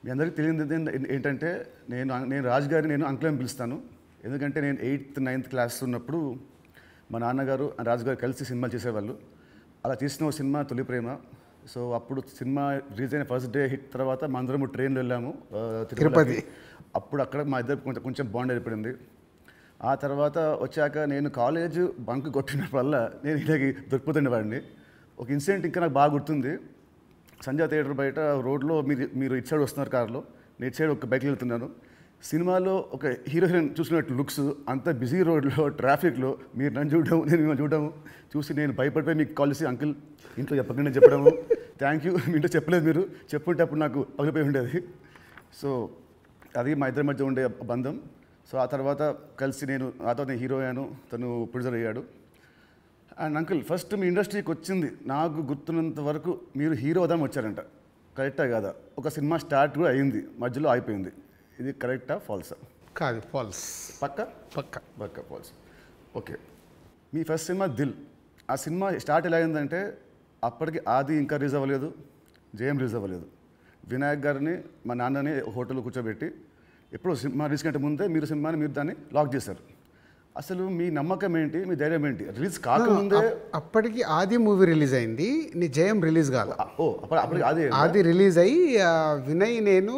మీ అందరికీ తెలియదు ఏంటంటే నేను రాజు గారిని నేను అంకుల్ అని పిలుస్తాను. ఎందుకంటే నేను 8th 9th క్లాస్ ఉన్నప్పుడు మా నాన్నగారు రాజు గారు కలిసి సినిమాలు చేసేవాళ్ళు. అలా చేసిన ఒక సినిమా తొలి ప్రేమ. సో అప్పుడు సినిమా రిలీజ్ అయిన ఫస్ట్ డే హిట్ తర్వాత మా అందరము ట్రైన్లో వెళ్ళాము తిరుపతి. అప్పుడు అక్కడ మా ఇద్దరు కొంచెం బాండ్ ఏర్పడింది. ఆ తర్వాత వచ్చాక నేను కాలేజ్ బంక్ కొట్టినప్పుడల్లా నేను ఇలాగే దొరికిపోతుండేవాడిని. ఒక ఇన్సిడెంట్ ఇంకా నాకు బాగా గుర్తుంది. సంజయ్ థియేటర్ బయట రోడ్లో మీరు ఇటు సైడ్ వస్తున్నారు కార్లో, నేను ఇటు సైడ్ ఒక బైక్లో వెళ్తున్నాను. సినిమాలో ఒక హీరో హీరోయిన్ చూసినట్టు లుక్స్, అంత బిజీ రోడ్లో ట్రాఫిక్లో మీరు నన్ను చూడడం నేను మిమ్మల్ని చూడడము చూసి నేను భయపడిపోయి మీకు కాల్ చేసి అంకుల్ ఇంట్లో చెప్పకుండా చెప్పడము, థ్యాంక్ యూ మీ ఇంట్లో చెప్పలేదు, మీరు చెప్పుంటే అప్పుడు నాకు పగిలిపోయి ఉండేది. సో అది మా ఇద్దరి మధ్య ఉండే బంధం. సో ఆ తర్వాత కలిసి నేను హీరో అయ్యాను, తను ప్రొడ్యూసర్ అయ్యాడు. అండ్ అంకుల్ ఫస్ట్ మీ ఇండస్ట్రీకి వచ్చింది నాకు గుర్తున్నంత వరకు మీరు హీరో అవుదాం వచ్చారంట, కరెక్టా కాదా? ఒక సినిమా స్టార్ట్ కూడా అయింది, మధ్యలో అయిపోయింది. ఇది కరెక్టా ఫాల్సా? కాదు, ఫాల్స్. పక్క పక్క పక్క ఫాల్స్. ఓకే, మీ ఫస్ట్ సినిమా దిల్. ఆ సినిమా స్టార్ట్ ఎలా అయిందంటే అప్పటికి ఆది ఇంకా రిలీజ్ అవ్వలేదు, జయం రిలీజ్ అవ్వలేదు. వినాయక్ గారిని మా నాన్నని హోటల్లో కూర్చోబెట్టి ఎప్పుడో సినిమా రిలీజ్ కంటే ముందే మీరు దాన్ని లాక్ చేశారు. అసలు మీ నమ్మకం ఏంటి, మీ ధైర్యం ఏంటి? రిలీజ్ కాకముందే అప్పటికి ఆది మూవీ రిలీజ్ అయింది, నీ జయం రిలీజ్ కాదు. అప్పటికి ఆది రిలీజ్ అయ్యి వినయ్ నేను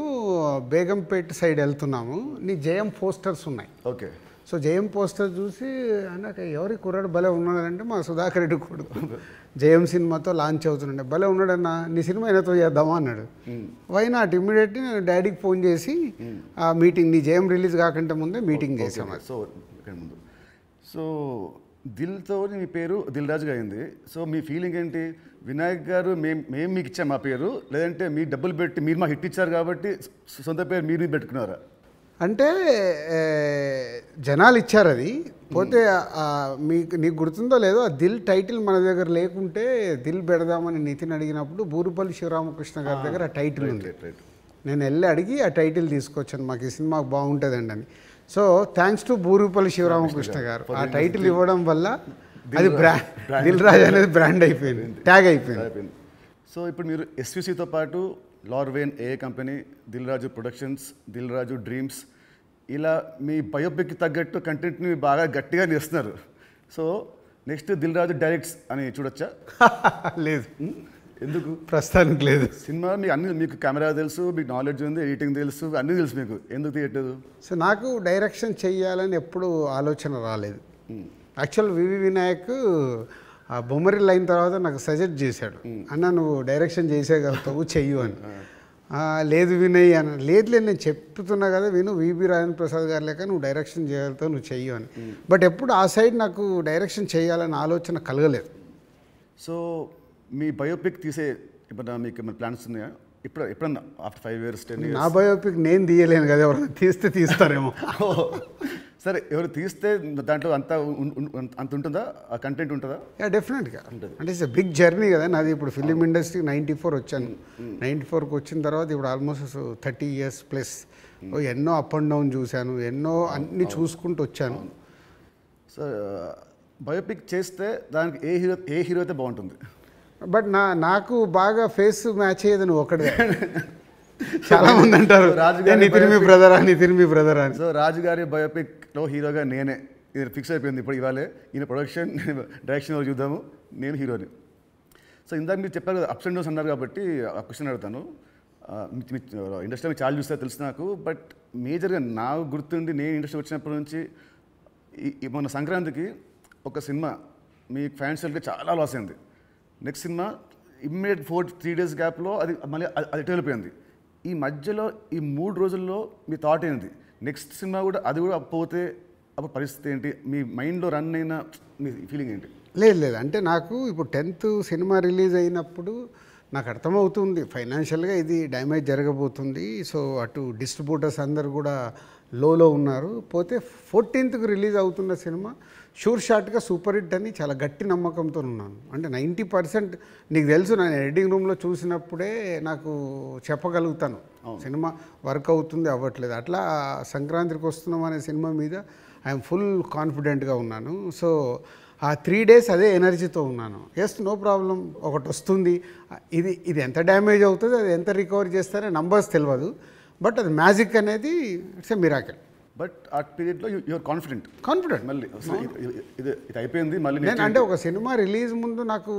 బేగంపేట సైడ్ వెళ్తున్నాము, నీ జయం పోస్టర్స్ ఉన్నాయి. ఓకే. సో జయం పోస్టర్ చూసి అన్నాక ఎవరి కుర్రాడు భలే ఉన్నాడంటే మా సుధాకర్ రెడ్డి కొడుకు జయం సినిమాతో లాంచ్ అవుతుండే, భలే ఉన్నాడన్నా నీ సినిమా అయినతో చేద్దామా అన్నాడు. వై నాట్, ఇమ్మీడియట్లీ నేను డాడీకి ఫోన్ చేసి ఆ మీటింగ్, నీ జయం రిలీజ్ కాకంటే ముందే మీటింగ్ చేసాము. సో ఇక్కడ ముందు సో దిల్తో మీ పేరు దిల్ రాజుగా అయింది. సో మీ ఫీలింగ్ ఏంటి? వినాయక్ గారు మేము మీకు ఇచ్చాం మా పేరు, లేదంటే మీ డబ్బులు పెట్టి మీరు మాకు హిట్ ఇచ్చారు కాబట్టి సొంత పేరు మీరు పెట్టుకున్నారా? అంటే జనాలు ఇచ్చారు అది. పోతే నీకు గుర్తుందో లేదో, ఆ దిల్ టైటిల్ మన దగ్గర లేకుంటే దిల్ పెడదామని నితిన్ అడిగినప్పుడు బూరుపల్లి శివరామకృష్ణ గారి దగ్గర ఆ టైటిల్ ఉంది. నేను వెళ్ళి అడిగి ఆ టైటిల్ తీసుకొచ్చాను, మాకు ఈ సినిమా బాగుంటుందండి అని. So thanks to Burupalli Sivaramakrishna గారు, ఆ టైటిల్ ఇవ్వడం వల్ల అది దిల్ రాజు అనేది బ్రాండ్ అయిపోయింది, ట్యాగ్ అయిపోయింది. సో ఇప్పుడు మీరు ఎస్విసితో పాటు లార్వేన్ ఏ company, Dil Raju productions, Dil Raju dreams, ఇలా మీ బయోపిక్కి తగ్గట్టు కంటెంట్ని బాగా గట్టిగా చేస్తున్నారు. So next Dil Raju directs అని చూడొచ్చా? లేదు. ఎందుకు? ప్రస్తుతానికి లేదు. సినిమా మీకు కెమెరా తెలుసు, మీకు నాలెడ్జ్ ఉంది, ఎడిటింగ్ తెలుసు, అన్నీ తెలుసు, మీకు ఎందుకు తీయట్లేదు? సో నాకు డైరెక్షన్ చెయ్యాలని ఎప్పుడు ఆలోచన రాలేదు. యాక్చువల్ వివి వినాయక్ ఆ బొమ్మరిల్ అయిన తర్వాత నాకు సజెస్ట్ చేశాడు, అన్న నువ్వు డైరెక్షన్ చేసేయగలుగుతావు, చెయ్యు అని. లేదు వినయ్ అని, లేదు నేను చెప్తున్నా కదా విను, వివి రాజేంద్ర ప్రసాద్ గారు లేక నువ్వు డైరెక్షన్ చేయగలుగుతావు, నువ్వు చెయ్యు అని. బట్ ఎప్పుడు ఆ సైడ్ నాకు డైరెక్షన్ చేయాలని ఆలోచన కలగలేదు. సో మీ బయోపిక్ తీసే ఇప్పుడు మీకు ఏమైనా ప్లాన్స్ ఉన్నాయా? ఎప్పుడన్నా ఆఫ్టర్ 5 years 10 years? నా బయోపిక్ నేను తీయలేను కదా, ఎవరైనా తీస్తారేమో. సరే, ఎవరు తీస్తే దాంట్లో అంత ఉంటుందా, ఆ కంటెంట్ ఉంటుందా? డెఫినెట్గా ఉంటుంది. అంటే ఇట్స్ బిగ్ జర్నీ కదా నాది. ఇప్పుడు ఫిలిం ఇండస్ట్రీకి 94 వచ్చాను, 94కి వచ్చిన తర్వాత ఇప్పుడు ఆల్మోస్ట్ 30 years ప్లస్. ఎన్నో అప్ అండ్ డౌన్ చూశాను, ఎన్నో అన్ని చూసుకుంటూ వచ్చాను. సో బయోపిక్ చేస్తే దానికి ఏ హీరో అయితే బాగుంటుంది? బట్ నాకు బాగా ఫేస్ మ్యాచ్ అయ్యేది నువ్వు ఒకటే. చాలా మంది అంటారు నితిన్ మీ బ్రదర్ అని. సో రాజుగారి బయోపిక్లో హీరోగా నేనే, ఇది ఫిక్స్ అయిపోయింది. ఇప్పుడు ఇవాళే ఈయన ప్రొడక్షన్ డైరెక్షన్ చూద్దాము, నేను హీరోని. సో ఇందాక మీరు చెప్పారు కదా అప్స్ అండ్ డౌన్స్ అన్నారు కాబట్టి ఆ క్వశ్చన్ అడుగుతాను. ఇండస్ట్రీ చాలా చూస్తే తెలుసు నాకు, బట్ మేజర్గా నాకు గుర్తుండి నేను ఇండస్ట్రీ వచ్చినప్పటి నుంచి మొన్న సంక్రాంతికి ఒక సినిమా మీ ఫైనాన్షియల్గా చాలా లాస్ అయింది. నెక్స్ట్ సినిమా ఇమ్మీడియట్ 3 days గ్యాప్లో అది మళ్ళీ అది వెళ్ళిపోయింది. ఈ మధ్యలో ఈ 3 రోజుల్లో మీ థాట్ ఏంటి? నెక్స్ట్ సినిమా కూడా అది కూడా పోతే అప్పుడు పరిస్థితి ఏంటి? మీ మైండ్లో రన్ అయిన మీ ఫీలింగ్ ఏంటి? లేదు అంటే నాకు ఇప్పుడు 10th సినిమా రిలీజ్ అయినప్పుడు నాకు అర్థమవుతుంది ఫైనాన్షియల్గా ఇది డ్యామేజ్ జరగబోతుంది. సో అటు డిస్ట్రిబ్యూటర్స్ అందరు కూడా లోలో ఉన్నారు. పోతే 14th రిలీజ్ అవుతున్న సినిమా షూర్ షాట్గా సూపర్ హిట్ అని చాలా గట్టి నమ్మకంతో ఉన్నాను. అంటే 90% నీకు తెలుసు, నేను ఎడిటింగ్ రూమ్లో చూసినప్పుడే నాకు చెప్పగలుగుతాను సినిమా వర్క్ అవుతుంది అవ్వట్లేదు. అట్లా సంక్రాంతికి వస్తున్నాం అనే సినిమా మీద ఐఎమ్ ఫుల్ కాన్ఫిడెంట్గా ఉన్నాను. సో ఆ 3 days అదే ఎనర్జీతో ఉన్నాను. ఎస్, నో ప్రాబ్లం, ఒకటి వస్తుంది. ఇది ఎంత డ్యామేజ్ అవుతుంది, అది ఎంత రికవర్ చేస్తారో నంబర్స్ తెలియదు. బట్ అది మ్యాజిక్ అనేది ఇట్స్ ఎ మిరాకిల్. బట్ ఆ పీరియడ్లో యూఆర్ కాన్ఫిడెంట్ మళ్ళీ ఇది అయిపోయింది మళ్ళీ నేను అంటే ఒక సినిమా రిలీజ్ ముందు నాకు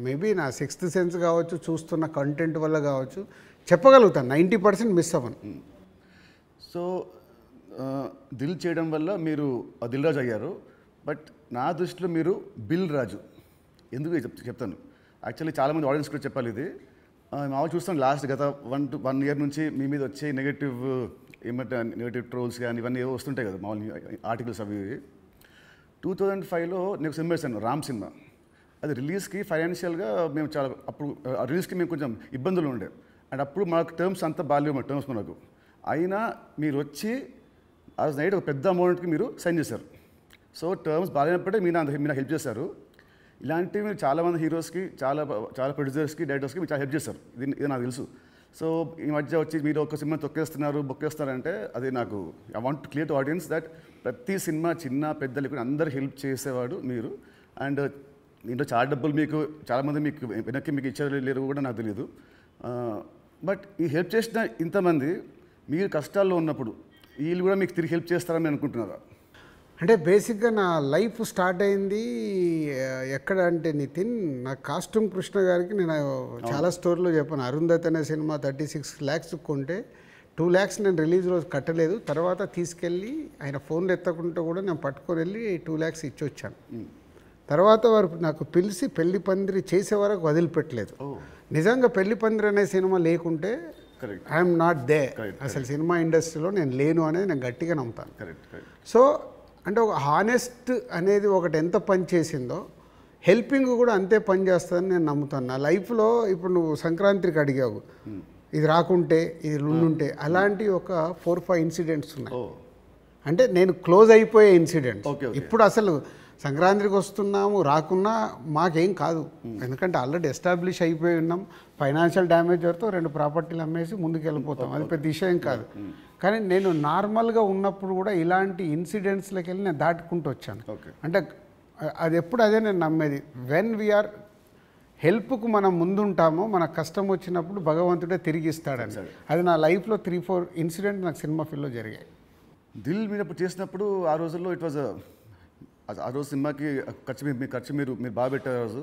మేబీ నా సిక్స్త్ సెన్స్ కావచ్చు, చూస్తున్న కంటెంట్ వల్ల కావచ్చు, చెప్పగలుగుతాను 90% మిస్ అవ్వను. సో దిల్ చేయడం వల్ల మీరు దిల్ రాజు అయ్యారు. బట్ నా దృష్టిలో మీరు బిల్ రాజు. ఎందుకు చెప్తాను. యాక్చువల్లీ చాలామంది ఆడియన్స్ కూడా చెప్పాలి ఇది. మామూలు చూస్తాం లాస్ట్ గత 1 year నుంచి మీ మీద వచ్చే నెగటివ్ ట్రోల్స్ కానీ ఇవన్నీ ఏవో వస్తుంటాయి కదా మామూలు ఆర్టికల్స్ అవి. 2005లో నేను సినిమా వేసాను, రామ్ సినిమా. అది రిలీజ్కి ఫైనాన్షియల్గా మేము చాలా అప్పుడు రిలీజ్కి మేము కొంచెం ఇబ్బందులు ఉండే. అండ్ అప్పుడు మాకు టర్మ్స్ అంతా బాగాలేవు, మా టర్మ్స్ మనకు. అయినా మీరు వచ్చి ఆ రోజు నైట్ ఒక పెద్ద అమౌంట్కి మీరు సైన్ చేశారు. సో టర్మ్స్ బాగాలేనప్పుడే మీరు హెల్ప్ చేశారు. ఇలాంటివి మీరు చాలామంది హీరోస్కి, చాలా ప్రొడ్యూసర్స్కి, డైరెక్టర్స్కి మీరు చాలా హెల్ప్ చేస్తారు. ఇది నాకు తెలుసు. సో ఈ మధ్య వచ్చి మీరు ఒక సినిమా బొక్కేస్తారంటే అది నాకు I want clear to audience that ప్రతి సినిమా చిన్న పెద్ద లేకుండా అందరు హెల్ప్ చేసేవాడు మీరు. అండ్ దీంట్లో చాలా డబ్బులు మీకు చాలామంది మీకు వెనక్కి మీకు ఇచ్చారు లేరు కూడా నాకు తెలియదు. బట్ ఈ హెల్ప్ చేసిన ఇంతమంది మీరు కష్టాల్లో ఉన్నప్పుడు వీళ్ళు కూడా మీకు తిరిగి హెల్ప్ చేస్తారని అనుకుంటున్నారా? అంటే బేసిక్గా నా లైఫ్ స్టార్ట్ అయింది ఎక్కడ అంటే నితిన్, నా కాస్ట్యూమ్ కృష్ణ గారికి నేను చాలా స్టోరీలో చెప్పాను. అరుంధతి అనే సినిమా 36 lakhs కొంటే 2 lakhs నేను రిలీజ్ రోజు కట్టలేదు. తర్వాత తీసుకెళ్ళి ఆయన ఫోన్లు ఎత్తకుంటే కూడా నేను పట్టుకొని వెళ్ళి 2 lakhs ఇచ్చి వచ్చాను. తర్వాత వారు నాకు పిలిచి పెళ్లి పందిరి చేసే వరకు వదిలిపెట్టలేదు. నిజంగా పెళ్లి పందిరి అనే సినిమా లేకుంటే ఐఎమ్ నాట్ దే, అసలు సినిమా ఇండస్ట్రీలో నేను లేను అనేది నేను గట్టిగా నమ్ముతాను. సో అంటే ఒక హానెస్ట్ అనేది ఒకటి ఎంత పని చేసిందో హెల్పింగ్ కూడా అంతే పని చేస్తుందని నేను నమ్ముతాను. నా లైఫ్లో ఇప్పుడు నువ్వు సంక్రాంతికి అడిగావు, ఇది రాకుంటే ఇది ఉండుంటే, అలాంటి ఒక 4-5 ఇన్సిడెంట్స్ ఉన్నాయి. అంటే నేను క్లోజ్ అయిపోయే ఇన్సిడెంట్స్. ఇప్పుడు అసలు సంక్రాంతికి వస్తున్నాము, రాకున్నా మాకేం కాదు, ఎందుకంటే ఆల్రెడీ ఎస్టాబ్లిష్ అయిపోయి ఉన్నాం. ఫైనాన్షియల్ డ్యామేజ్ వరకు 2 ప్రాపర్టీలు అమ్మేసి ముందుకు వెళ్ళిపోతాం, అది పెద్ద విషయం కాదు. కానీ నేను నార్మల్గా ఉన్నప్పుడు కూడా ఇలాంటి ఇన్సిడెంట్స్లోకి వెళ్ళి నేను దాటుకుంటూ వచ్చాను. అంటే అది ఎప్పుడు అదే నేను నమ్మేది, వెన్ వీఆర్ హెల్ప్కు మనం ముందుంటామో మన కష్టం వచ్చినప్పుడు భగవంతుడే తిరిగి ఇస్తాడని. అది నా లైఫ్లో 3-4 ఇన్సిడెంట్ నాకు సినిమా ఫీల్డ్లో జరిగాయి. దిల్ మీరు చేసినప్పుడు ఆ రోజుల్లో ఇట్ వాజ్ ఆ రోజు సినిమాకి ఖర్చు మీరు బాగా పెట్టారు. ఆ రోజు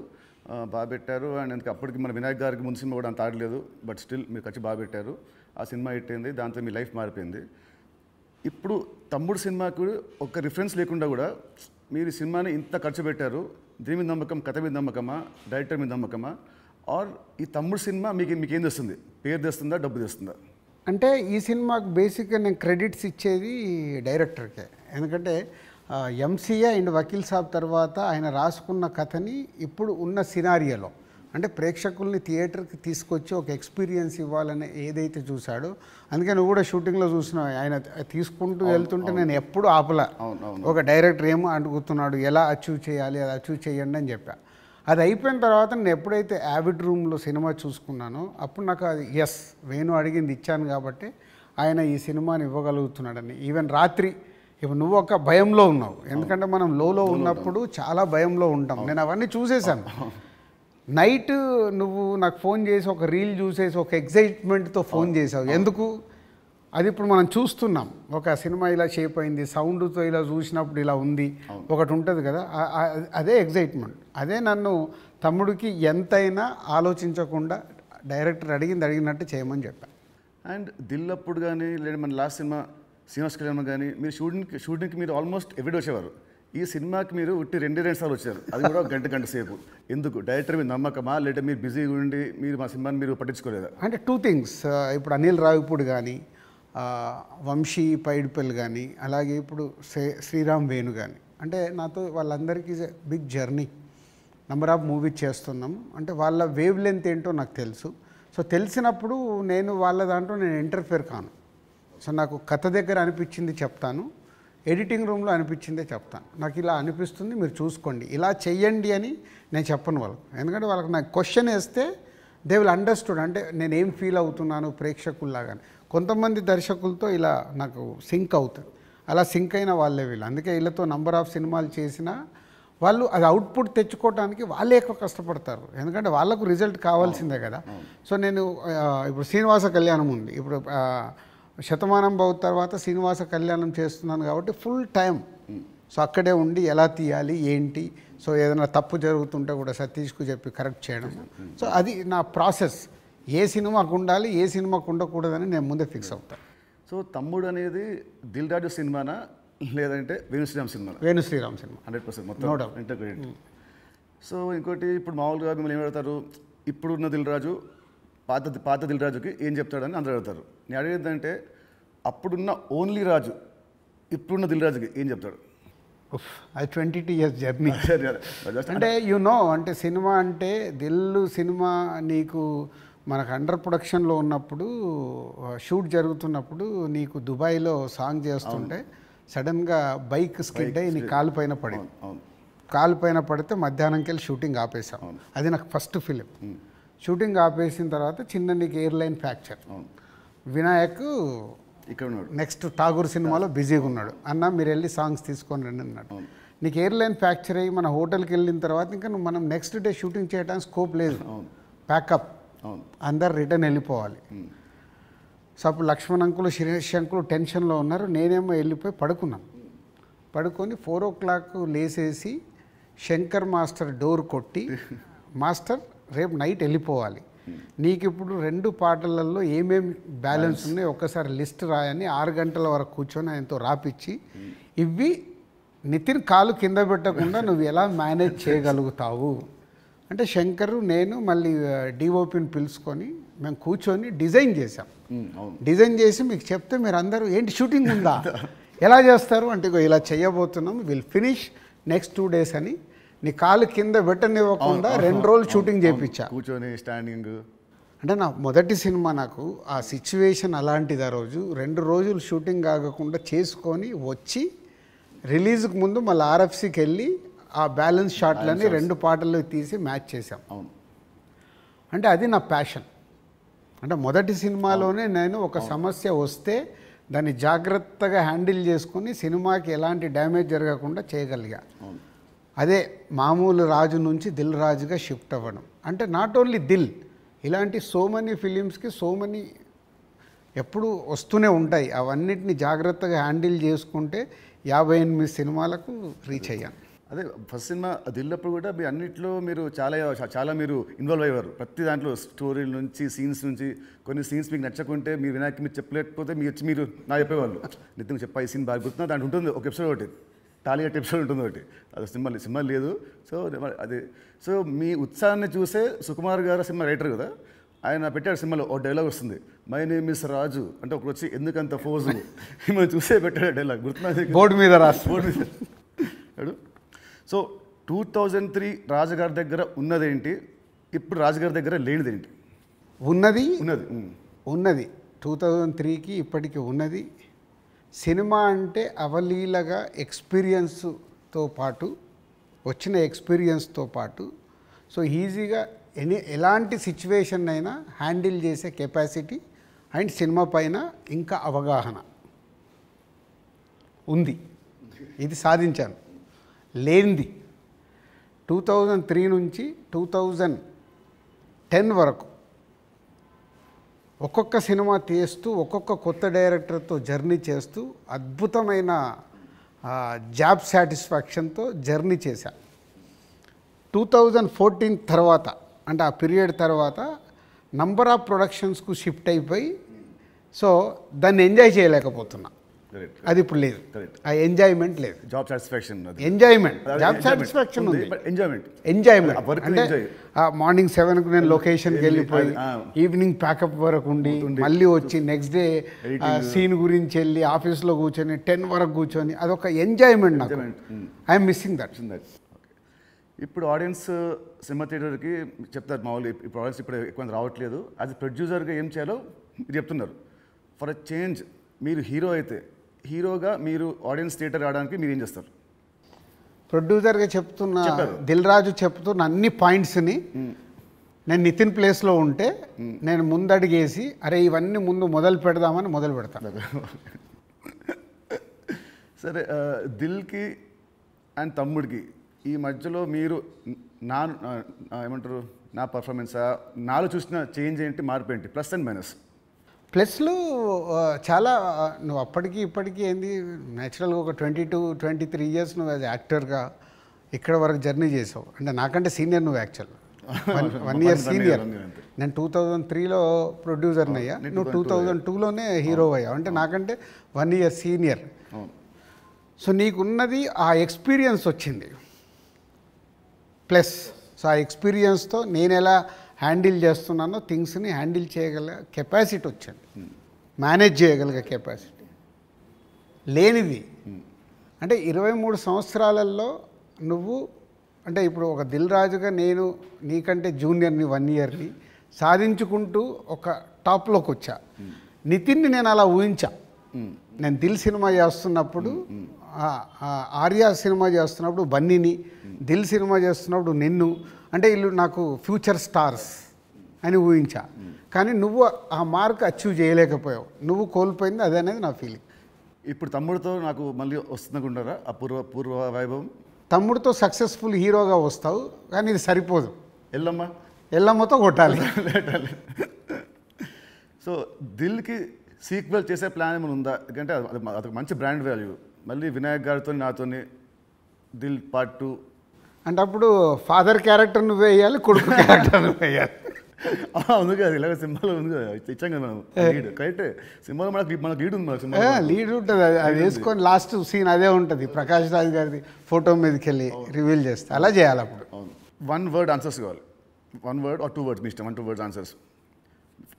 బాగా పెట్టారు. అండ్ అందుకే అప్పటికి మన వినాయక్ గారికి ముందు సినిమా కూడా అంత ఆడలేదు, బట్ స్టిల్ మీరు ఖర్చు బాగా పెట్టారు. ఆ సినిమా హిట్ అయింది, దాంతో మీ లైఫ్ మారిపోయింది. ఇప్పుడు తమ్ముడు సినిమాకు ఒక రిఫరెన్స్ లేకుండా కూడా మీరు ఈ సినిమాని ఇంత ఖర్చు పెట్టారు. దీని మీద నమ్మకం, కథ మీద నమ్మకమా, డైరెక్టర్ మీద నమ్మకమా, ఆర్ ఈ తమ్ముడు సినిమా మీకేం తెస్తుంది? పేరు తెస్తుందా, డబ్బు తెస్తుందా? అంటే ఈ సినిమాకు బేసిక్గా నేను క్రెడిట్స్ ఇచ్చేది డైరెక్టర్కే. ఎందుకంటే ఎంసీఏ అండ్ వకీల్ సాబ్ తర్వాత ఆయన రాసుకున్న కథని ఇప్పుడు ఉన్న సినారియోలో అంటే ప్రేక్షకుల్ని థియేటర్కి తీసుకొచ్చి ఒక ఎక్స్పీరియన్స్ ఇవ్వాలని ఏదైతే చూశాడో, అందుకే నువ్వు కూడా షూటింగ్లో చూసినావు, ఆయన తీసుకుంటూ వెళ్తుంటే నేను ఎప్పుడు ఆపలా. ఒక డైరెక్టర్ ఏమో అడుగుతున్నాడు, ఎలా అచీవ్ చేయాలి, అది అచీవ్ చేయండి అని చెప్పా. అది అయిపోయిన తర్వాత నేను ఎప్పుడైతే యావిడ్ రూమ్లో సినిమా చూసుకున్నానో అప్పుడు నాకు అది ఎస్, వేణు అడిగింది ఇచ్చాను కాబట్టి ఆయన ఈ సినిమాని ఇవ్వగలుగుతున్నాడని. ఈవెన్ రాత్రి ఇప్పుడు నువ్వు ఒక భయంలో ఉన్నావు, ఎందుకంటే మనం లోలో ఉన్నప్పుడు చాలా భయంలో ఉంటాం. నేను అవన్నీ చూసేసాను. నైట్ నువ్వు నాకు ఫోన్ చేసి ఒక రీల్ చూసేసి ఒక ఎగ్జైట్మెంట్తో ఫోన్ చేసావు. ఎందుకు? అది ఇప్పుడు మనం చూస్తున్నాం, ఒక సినిమా ఇలా షేప్ అయింది, సౌండ్తో ఇలా చూసినప్పుడు ఇలా ఉంది, ఒకటి ఉంటుంది కదా, అదే ఎగ్జైట్మెంట్. అదే నన్ను తమ్ముడికి ఎంతైనా ఆలోచించకుండా డైరెక్టర్ అడిగినట్టు చేయమని చెప్పాను. అండ్ దిల్ అప్పుడు కానీ లేదా మన లాస్ట్ సినిమా శ్రీనివాస్ కళ్యాణ్ కానీ మీరు షూటింగ్కి మీరు ఆల్మోస్ట్ ఎవ్రీడే వచ్చేవారు. ఈ సినిమాకి మీరు ఉట్టి 2 సార్లు వచ్చారు, అది కూడా గంట సేపు. ఎందుకు? డైరెక్టర్ మీద నమ్మకమా, లేదా మీరు బిజీగా ఉండి మీరు మా సినిమాని మీరు పట్టించుకోలేదా? అంటే 2 things. ఇప్పుడు అనిల్ రావిపూడి కానీ, వంశీ పైడిపల్లి కానీ, అలాగే ఇప్పుడు శ్రీరామ్ వేణు కానీ, అంటే నాతో వాళ్ళందరికీ big journey, number of movies చేస్తున్నాం. అంటే వాళ్ళ వేవ్ లెంత్ ఏంటో నాకు తెలుసు. సో తెలిసినప్పుడు నేను వాళ్ళ దాంట్లో నేను ఇంటర్ఫేర్ కాను. సో నాకు కథ దగ్గర అనిపించింది చెప్తాను, ఎడిటింగ్ రూమ్లో అనిపించిందే చెప్తాను. నాకు ఇలా అనిపిస్తుంది, మీరు చూసుకోండి, ఇలా చెయ్యండి అని నేను చెప్పను వాళ్ళకు. ఎందుకంటే వాళ్ళకి నాకు క్వశ్చన్ వేస్తే దే విల్ అండర్స్టూడ్, అంటే నేను ఏం ఫీల్ అవుతున్నాను ప్రేక్షకుల్లాగానే. కొంతమంది దర్శకులతో ఇలా నాకు సింక్ అవుతుంది, అలా సింక్ అయిన వాళ్ళే వీళ్ళు. అందుకే వీళ్ళతో నంబర్ ఆఫ్ సినిమాలు చేసినా వాళ్ళు అది అవుట్పుట్ తెచ్చుకోవడానికి వాళ్ళే ఎక్కువ కష్టపడతారు, ఎందుకంటే వాళ్ళకు రిజల్ట్ కావాల్సిందే కదా. సో నేను ఇప్పుడు శ్రీనివాస కళ్యాణం ఉంది, ఇప్పుడు శతమానం భవ తర్వాత శ్రీనివాస కళ్యాణం చేస్తున్నాను కాబట్టి ఫుల్ టైం సో అక్కడే ఉండి ఎలా తీయాలి ఏంటి, సో ఏదైనా తప్పు జరుగుతుంటే కూడా సతీష్కు చెప్పి కరెక్ట్ చేయడం. సో అది నా ప్రాసెస్, ఏ సినిమాకు ఉండాలి ఏ సినిమాకు ఉండకూడదని నేను ముందే ఫిక్స్ అవుతాను. సో తమ్ముడు అనేది దిల్ రాజు సినిమానా లేదంటే వేణుశ్రీరామ్ సినిమా? వేణుశ్రీరామ్ సినిమా 100% మొత్తం ఇంటర్గ్రేట్. సో ఇంకోటి ఇప్పుడు మామూలుగా మిమ్మల్ని ఏం అడుగుతారు, ఇప్పుడున్న దిల్ రాజు పాత దిల్ రాజుకి ఏం చెప్తాడని అందరూ అడుగుతారు. నేను అడిగేదంటే అప్పుడున్న ఓన్లీ రాజు ఇప్పుడున్న దిల్ రాజుకి ఏం చెప్తాడు? అది 22 years జర్నీ. అంటే అంటే సినిమా అంటే దిల్లు సినిమా నీకు మనకు అండర్ ప్రొడక్షన్లో ఉన్నప్పుడు షూట్ జరుగుతున్నప్పుడు నీకు దుబాయ్లో సాంగ్ చేస్తుంటే సడన్గా బైక్ స్కిడ్ అయ్యి నీ కాలు పైన పడింది. కాలు పైన పడితే మధ్యాహ్నంకి వెళ్ళి షూటింగ్ ఆపేసాం. అది నాకు ఫస్ట్ ఫిలిం. షూటింగ్ ఆపేసిన తర్వాత చిన్న నీకు ఎయిర్లైన్ ఫ్రాక్చర్. వినాయక్ ఇక్కడ ఉన్నాడు, నెక్స్ట్ ఠాగూర్ సినిమాలో బిజీగా ఉన్నాడు, అన్న మీరు వెళ్ళి సాంగ్స్ తీసుకొని రండి అన్నాడు. నీకు ఎయిర్లైన్ ఫ్రాక్చర్ అయ్యి మన హోటల్కి వెళ్ళిన తర్వాత ఇంకా మనం నెక్స్ట్ డే షూటింగ్ చేయడానికి స్కోప్ లేదు, ప్యాకప్, అందరు రిటర్న్ వెళ్ళిపోవాలి. సో అప్పుడు లక్ష్మణ్ అంకులు శిరీష్ అంకులు టెన్షన్లో ఉన్నారు, నేనేమో వెళ్ళిపోయి పడుకున్నాను. పడుకొని 4 o'clock లేసేసి శంకర్ మాస్టర్ డోర్ కొట్టి, మాస్టర్ రేపు నైట్ వెళ్ళిపోవాలి, నీకు ఇప్పుడు 2 పాటలలో ఏమేమి బ్యాలెన్స్ ఉన్నాయో ఒక్కసారి లిస్ట్ రాయని 6 గంటల వరకు కూర్చొని ఆయనతో రాపిచ్చి, ఇవి నితిన్ కాలు కింద పెట్టకుండా నువ్వు ఎలా మేనేజ్ చేయగలుగుతావు అంటే శంకర్ నేను మళ్ళీ డిఓపిని పిలుచుకొని మేము కూర్చొని డిజైన్ చేసాం. డిజైన్ చేసి మీకు చెప్తే మీరు అందరూ ఏంటి షూటింగ్ ఉందా ఎలా చేస్తారు అంటే ఇలా చేయబోతున్నాం, విల్ ఫినిష్ నెక్స్ట్ 2 days అని నీ కాలు కింద పెట్టనివ్వకుండా 2 రోజులు షూటింగ్ చేయించా కూర్చొని స్టాండింగ్. అంటే నా మొదటి సినిమా నాకు ఆ సిచ్యువేషన్ అలాంటిది. ఆ రోజు 2 రోజులు షూటింగ్ ఆగకుండా చేసుకొని వచ్చి రిలీజ్కి ముందు మళ్ళీ ఆర్ఎఫ్సికి వెళ్ళి ఆ బ్యాలెన్స్ షాట్లని 2 పాటలు తీసి మ్యాచ్ చేశాం. అంటే అది నా ప్యాషన్. అంటే మొదటి సినిమాలోనే నేను ఒక సమస్య వస్తే దాన్ని జాగ్రత్తగా హ్యాండిల్ చేసుకుని సినిమాకి ఎలాంటి డ్యామేజ్ జరగకుండా చేయగలిగా. అదే మామూలు రాజు నుంచి దిల్ రాజుగా షిఫ్ట్ అవ్వడం. అంటే నాట్ ఓన్లీ దిల్, ఇలాంటి సో మెనీ ఫిలిమ్స్కి సో మెనీ ఎప్పుడు వస్తూనే ఉంటాయి. అవన్నిటిని జాగ్రత్తగా హ్యాండిల్ చేసుకుంటే 58 సినిమాలకు రీచ్ అయ్యాను. అదే ఫస్ట్ సినిమా దిల్లప్పుడు కూడా మీ అన్నింటిలో మీరు చాలా మీరు ఇన్వాల్వ్ అయ్యారు. ప్రతి దాంట్లో స్టోరీల నుంచి సీన్స్ నుంచి కొన్ని సీన్స్ మీకు నచ్చకుంటే మీరు వినాయక్ మీరు చెప్పలేకపోతే మీరు నా చెప్పేవాళ్ళు, నితిన్ చెప్పా ఈ సీన్ బాగా గుర్తున్నా దాంట్లో ఉంటుంది ఒక ఎపిసోడ్, ఒకటి టాలీగట్ ఎపిసోడ్ ఉంటుంది ఒకటి, అది సినిమా లేదు. సో అది సో మీ ఉత్సాహాన్ని చూసే సుకుమార్ గారు సినిమా రైటర్ కదా, ఆయన పెట్టాడు సినిమాలో ఒక డైలాగ్ వస్తుంది, మై నేమ్ ఇస్ రాజు అంటే ఒకటి వచ్చి ఎందుకంత ఫోజు మిమ్మల్ని చూసే పెట్టాడు డైలాగ్, గుర్తున్నా బోర్డు మీద రాసి బోర్డు మీద. సో 2003 రాజుగారి దగ్గర ఉన్నదేంటి, ఇప్పుడు రాజుగారి దగ్గర లేనిదేంటి? ఉన్నది 2003కి ఇప్పటికి ఉన్నది. సినిమా అంటే అవలీలగా ఎక్స్పీరియన్స్తో పాటు వచ్చిన ఎక్స్పీరియన్స్తో పాటు సో ఈజీగా ఎలాంటి సిచ్యువేషన్ అయినా హ్యాండిల్ చేసే కెపాసిటీ అండ్ సినిమా పైన ఇంకా అవగాహన ఉంది. ఇది సాధించాను. లేనిది 2003 నుంచి 2010 వరకు ఒక్కొక్క సినిమా తీస్తూ ఒక్కొక్క కొత్త డైరెక్టర్తో జర్నీ చేస్తూ అద్భుతమైన జాబ్ సాటిస్ఫాక్షన్తో జర్నీ చేశా. 2014 తర్వాత అంటే ఆ పీరియడ్ తర్వాత నంబర్ ఆఫ్ ప్రొడక్షన్స్కు షిఫ్ట్ అయిపోయి సో దాన్ని ఎంజాయ్ చేయలేకపోతున్నా. అది ఇప్పుడు లేదు, ఆ ఎంజాయ్మెంట్ లేదు. Job satisfaction enjoyment job satisfaction ఉంది, ఎంజాయ్మెంట్ అంటే మార్నింగ్ 7కు నేను లొకేషన్కి వెళ్ళిపోయి ఈవినింగ్ ప్యాకప్ వరకు ఉండి మళ్ళీ వచ్చి నెక్స్ట్ డే సీన్ గురించి వెళ్ళి ఆఫీస్లో కూర్చొని 10 వరకు కూర్చొని అదొక ఎంజాయ్మెంట్ నాకు. I'm missing that. ఇప్పుడు ఆడియన్స్ సినిమా థియేటర్కి చెప్తారు మామూలు ఇప్పుడు ఆడియన్స్ ఇప్పుడు ఎక్కువ రావట్లేదు, అది ప్రొడ్యూసర్గా ఏం చేయాలో మీరు చెప్తున్నారు. ఫర్ అ చేంజ్ మీరు హీరో అయితే హీరోగా మీరు ఆడియన్స్ థియేటర్ రావడానికి మీరు ఏం చేస్తారు? ప్రొడ్యూసర్గా చెప్తున్న దిల్ రాజు చెప్తున్న అన్ని పాయింట్స్ని నేను నితిన్ ప్లేస్లో ఉంటే నేను ముందడిగేసి అరే ఇవన్నీ ముందు మొదలు పెడదామని మొదలు పెడతాను. సరే, దిల్కి అండ్ తమ్ముడికి ఈ మధ్యలో మీరు నా ఏమంటారు నా పర్ఫార్మెన్సా నాలో చూసిన చేంజ్ ఏంటి, మార్పు ఏంటి, ప్లస్ అండ్ మైనస్? ప్లస్లు చాలా నువ్వు అప్పటికి ఇప్పటికీ ఏంది న్యాచురల్గా ఒక 22-23 ఇయర్స్ నువ్వు యాజ్ యాక్టర్గా ఇక్కడ వరకు జర్నీ చేసావు. అంటే నాకంటే సీనియర్ నువ్వు యాక్చువల్ 1 ఇయర్ సీనియర్. నేను 2003లో ప్రొడ్యూసర్ని అయ్యా, నువ్వు 2002లోనే హీరో అయ్యావు. అంటే నాకంటే 1 ఇయర్ సీనియర్. సో నీకున్నది ఆ ఎక్స్పీరియన్స్ వచ్చింది ప్లస్. సో ఆ ఎక్స్పీరియన్స్తో నేను ఎలా హ్యాండిల్ చేస్తున్నానో థింగ్స్ని హ్యాండిల్ చేయగల కెపాసిటీ వచ్చింది, మేనేజ్ చేయగలిగే కెపాసిటీ లేనిది. అంటే 23 సంవత్సరాలలో నువ్వు అంటే ఇప్పుడు ఒక దిల్ రాజుగా నేను నీకంటే జూనియర్ని 1 ఇయర్ని సాధించుకుంటూ ఒక టాప్లోకి వచ్చా. నితిన్ని నేను అలా ఊహించా. నేను దిల్ సినిమా చేస్తున్నప్పుడు, ఆర్య సినిమా చేస్తున్నప్పుడు బన్నీని, దిల్ సినిమా చేస్తున్నప్పుడు నిన్ను, అంటే వీళ్ళు నాకు ఫ్యూచర్ స్టార్స్ అని ఊహించా. కానీ నువ్వు ఆ మార్క్ అచీవ్ చేయలేకపోయావు. నువ్వు కోల్పోయింది అదే అనేది నా ఫీలింగ్. ఇప్పుడు తమ్ముడితో నాకు మళ్ళీ వస్తుందనుకుంటారా ఆ పూర్వ వైభవం? తమ్ముడితో సక్సెస్ఫుల్ హీరోగా వస్తావు, కానీ ఇది సరిపోదు. ఎల్లమ్మతో కొట్టాలి. సో దిల్కి సీక్వెల్ చేసే ప్లాన్ ఏమైనా ఉందా? ఎందుకంటే అదొక మంచి బ్రాండ్ వాల్యూ. మళ్ళీ వినాయక్ గారితో నాతోని దిల్ పార్ట్ 2 అంటే అప్పుడు ఫాదర్ క్యారెక్టర్ నువ్వు వేయాలి, కొడుకు క్యారెక్టర్ నువ్వు వేయాలి. ఉంది కదా, ఇలాగ సినిమాలో ఉంది కదా, ఇచ్చాం కదా మనం లీడ్. కరెక్ట్, సినిమాలో మనకు లీడ్ ఉంది, మన సినిమా లీడ్ ఉంటుంది. అది వేసుకొని లాస్ట్ సీన్ అదే ఉంటుంది, ప్రకాష్ రాజ్ గారిది ఫోటో మీదకి వెళ్ళి రివీల్ చేస్తే అలా చేయాలి. అప్పుడు 1 వర్డ్ ఆన్సర్స్ కావాలి. 1 వర్డ్ ఆర్ 2 వర్డ్స్, మీ ఇష్టం. 1-2 వర్డ్స్ ఆన్సర్స్.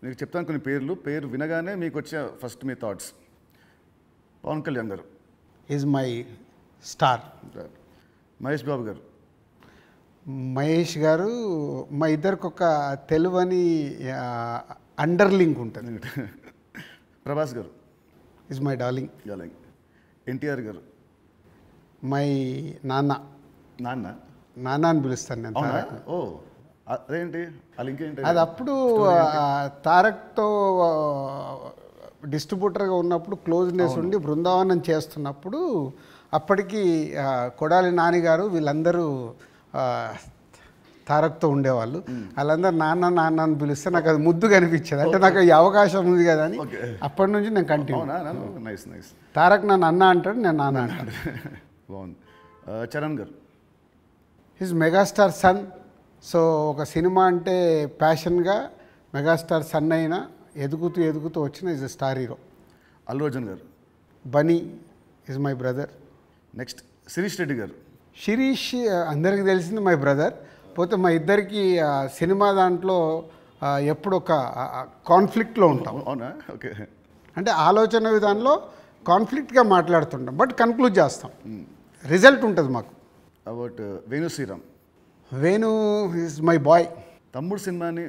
మీకు చెప్తాను కొన్ని పేరు వినగానే మీకు వచ్చే ఫస్ట్ మీ థాట్స్. పవన్ కళ్యాణ్ గారు is my star. Mahesh Babu గారు. మహేష్ గారు మా ఇద్దరికి ఒక తెలువని అండర్లింక్ ఉంటుంది. ప్రభాస్ గారు ఈజ్ మై డార్లింగ్. ఎన్టీఆర్ గారు. మై నాన్న. నాన్న అని పిలుస్తాను నేను. ఓ అదేంటి ఆ లింక్ ఏంటి? అది అప్పుడు తారక్తో డిస్ట్రిబ్యూటర్గా ఉన్నప్పుడు క్లోజ్నెస్ ఉండి బృందావనం చేస్తున్నప్పుడు అప్పటికి కొడాలి నానిగారు వీళ్ళందరూ తారక్తో ఉండేవాళ్ళు. వాళ్ళందరూ నాన్న నాన్న అని పిలిస్తే నాకు అది ముద్దుగా అనిపించేది. అంటే నాకు ఈ అవకాశం ఉంది కదా అని అప్పటి నుంచి నేను కంటిన్యూ. తారక్ నన్ను అన్న అంటాడు, నేను నాన్న అంటాను. బాగుంది. చరణ్ గారు. His megastar son. సో ఒక సినిమా అంటే ప్యాషన్గా మెగాస్టార్ సన్ అయినా ఎదుగుతూ వచ్చిన is a star hero. Allu Arjun గారు. Bunny is my brother. Next Sirish Reddy గారు. శిరీష్ అందరికీ తెలిసింది మై బ్రదర్. పోతే మా ఇద్దరికి సినిమా దాంట్లో ఎప్పుడు ఒక కాన్ఫ్లిక్ట్లో ఉంటాం. అవునా? ఓకే. అంటే ఆలోచన విధానంలో కాన్ఫ్లిక్ట్గా మాట్లాడుతుంటాం, బట్ కన్క్లూడ్ చేస్తాం. రిజల్ట్ ఉంటుంది మాకు. About Venu Sriram. Venu is my boy. తమ్ముడు సినిమాని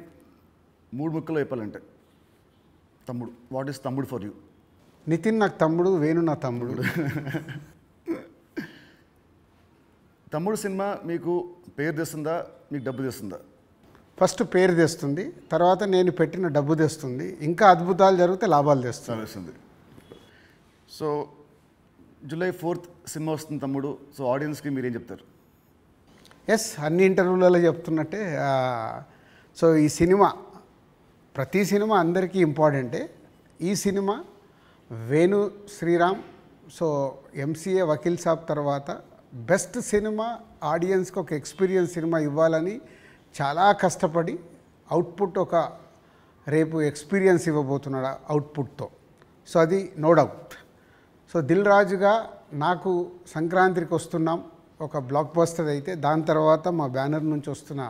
3 ముక్కలో చెప్పాలంటే Tammudu, what is Tammudu for you? Nithiin నాకు తమ్ముడు, వేణు నా తమ్ముడు. తమ్ముడు సినిమా మీకు పేరు తెస్తుందా, మీకు డబ్బు తెస్తుందా? ఫస్ట్ పేరు తెస్తుంది, తర్వాత నేను పెట్టిన డబ్బు తెస్తుంది, ఇంకా అద్భుతాలు జరిగితే లాభాలు తెస్తుంది. సో July 4th సినిమా వస్తుంది తమ్ముడు. సో ఆడియన్స్కి మీరేం చెప్తారు? ఎస్, అన్ని ఇంటర్వ్యూలలో చెప్తున్నట్టే. సో ఈ సినిమా, ప్రతి సినిమా అందరికీ ఇంపార్టెంటే. ఈ cinema Venu Sriram, so MCA Vakeel Saab తర్వాత బెస్ట్ సినిమా, ఆడియన్స్కి ఒక ఎక్స్పీరియన్స్ సినిమా ఇవ్వాలని చాలా కష్టపడి అవుట్పుట్ ఒక రేపు ఎక్స్పీరియన్స్ ఇవ్వబోతున్నాడు అవుట్పుట్తో. సో అది నో డౌట్. సో దిల్ రాజుగా నాకు సంక్రాంతికి వస్తున్నాం ఒక బ్లాక్ బస్టర్ అయితే, దాని తర్వాత మా బ్యానర్ నుంచి వస్తున్న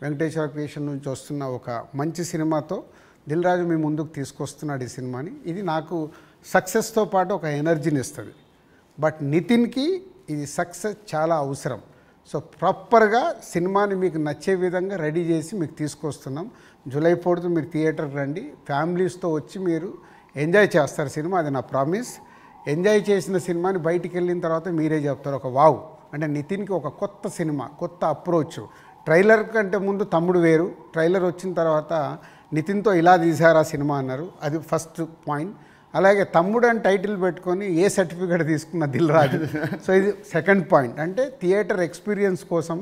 వెంకటేశ్వర క్రియేషన్ నుంచి వస్తున్న ఒక మంచి సినిమాతో దిల్ రాజు మీ ముందుకు తీసుకొస్తున్నాడు ఈ సినిమాని. ఇది నాకు సక్సెస్తో పాటు ఒక ఎనర్జీని ఇస్తుంది. బట్ నితిన్కి ఇది సక్సెస్ చాలా అవసరం. సో ప్రాపర్గా సినిమాని మీకు నచ్చే విధంగా రెడీ చేసి మీకు తీసుకొస్తున్నాం. July 4th మీరు థియేటర్కి రండి, ఫ్యామిలీస్తో వచ్చి మీరు ఎంజాయ్ చేస్తారు సినిమా, అది నా ప్రామిస్. ఎంజాయ్ చేసిన సినిమాని బయటికి వెళ్ళిన తర్వాత మీరే చెప్తారు ఒక వావ్. అంటే నితిన్కి ఒక కొత్త సినిమా, కొత్త అప్రోచ్. ట్రైలర్ కంటే ముందు తమ్ముడు వేరు, ట్రైలర్ వచ్చిన తర్వాత నితిన్తో ఇలా తీశారు ఆ సినిమా అన్నారు. అది ఫస్ట్ పాయింట్. అలాగే తమ్ముడు అని టైటిల్ పెట్టుకొని ఏ సర్టిఫికేట్ తీసుకున్న దిల్ రాజు. సో ఇది సెకండ్ పాయింట్. అంటే థియేటర్ ఎక్స్పీరియన్స్ కోసం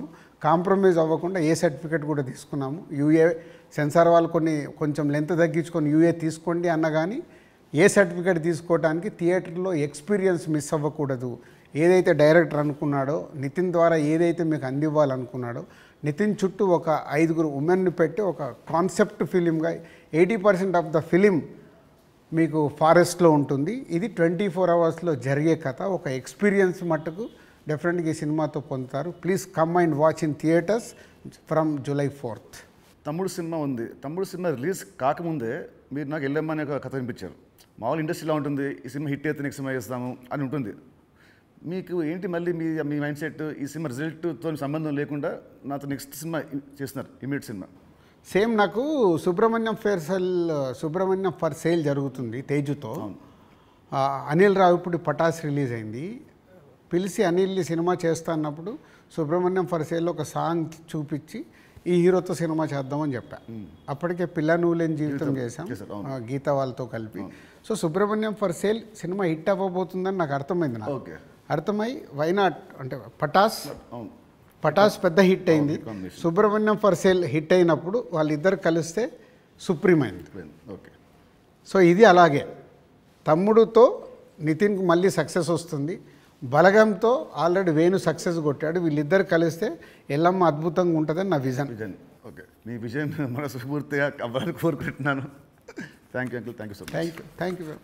కాంప్రమైజ్ అవ్వకుండా ఏ సర్టిఫికేట్ కూడా తీసుకున్నాము. యూఏ సెన్సార్ వాళ్ళు కొంచెం లెంత్ తగ్గించుకొని యూఏ తీసుకోండి అన్న కానీ ఏ సర్టిఫికేట్ తీసుకోవడానికి థియేటర్లో ఎక్స్పీరియన్స్ మిస్ అవ్వకూడదు. ఏదైతే డైరెక్టర్ అనుకున్నాడో, నితిన్ ద్వారా ఏదైతే మీకు అందివ్వాలనుకున్నాడో, నితిన్ చుట్టూ ఒక 5 ఉమెన్ని పెట్టి ఒక కాన్సెప్ట్ ఫిలింగా 80% ఆఫ్ ద ఫిలిం మీకు ఫారెస్ట్లో ఉంటుంది. ఇది 24 అవర్స్లో జరిగే కథ. ఒక ఎక్స్పీరియన్స్ మట్టుకు డెఫినెట్గా ఈ సినిమాతో పొందుతారు. Please come and watch in theatres from July 4th. తమ్ముడు సినిమా ఉంది. తమ్ముడు సినిమా రిలీజ్ కాకముందే మీరు నాకు ఎల్లమ్మ అనే ఒక కథ వినిపించారు. మామూలు ఇండస్ట్రీలో ఉంటుంది, ఈ సినిమా హిట్ అయితే నెక్స్ట్ సినిమా చేస్తాము అని ఉంటుంది. మీకు ఏంటి మళ్ళీ మీ మైండ్ సెట్ ఈ సినిమా రిజల్ట్తో సంబంధం లేకుండా నాతో నెక్స్ట్ సినిమా చేస్తున్నారు, ఇమీడియట్ సినిమా? సేమ్ నాకు సుబ్రహ్మణ్యం ఫర్ సేల్ జరుగుతుంది తేజుతో. అనిల్ రావిపూడి పటాస్ రిలీజ్ అయింది. పిలిచి అనిల్ సినిమా చేస్తా అన్నప్పుడు సుబ్రహ్మణ్యం ఫర్ సేల్లో ఒక సాంగ్ చూపించి ఈ హీరోతో సినిమా చేద్దామని చెప్పా. అప్పటికే పిల్ల నువ్వు లేని జీవితం చేశాం గీత వాళ్ళతో కలిపి. So Subrahmanyam for sale cinema hit అవ్వబోతుందని నాకు అర్థమైంది. నాకు అర్థమై వైనాట్ అంటే పటాస్ పెద్ద హిట్ అయింది. సుబ్రహ్మణ్యం ఫర్ సేల్ హిట్ అయినప్పుడు వాళ్ళిద్దరు కలిస్తే సుప్రీం అయింది. ఓకే. సో ఇది అలాగే తమ్ముడుతో నితిన్కి మళ్ళీ సక్సెస్ వస్తుంది. బలగంతో ఆల్రెడీ వేణు సక్సెస్ కొట్టాడు. వీళ్ళిద్దరు కలిస్తే ఎల్లమ్మ అద్భుతంగా ఉంటుందని నా విజన్. ఓకే, మీ విజయం మనస్ఫూర్తిగా అవ్వాలని కోరుకుంటున్నాను. Thank you uncle. Thank you so much. Thank you.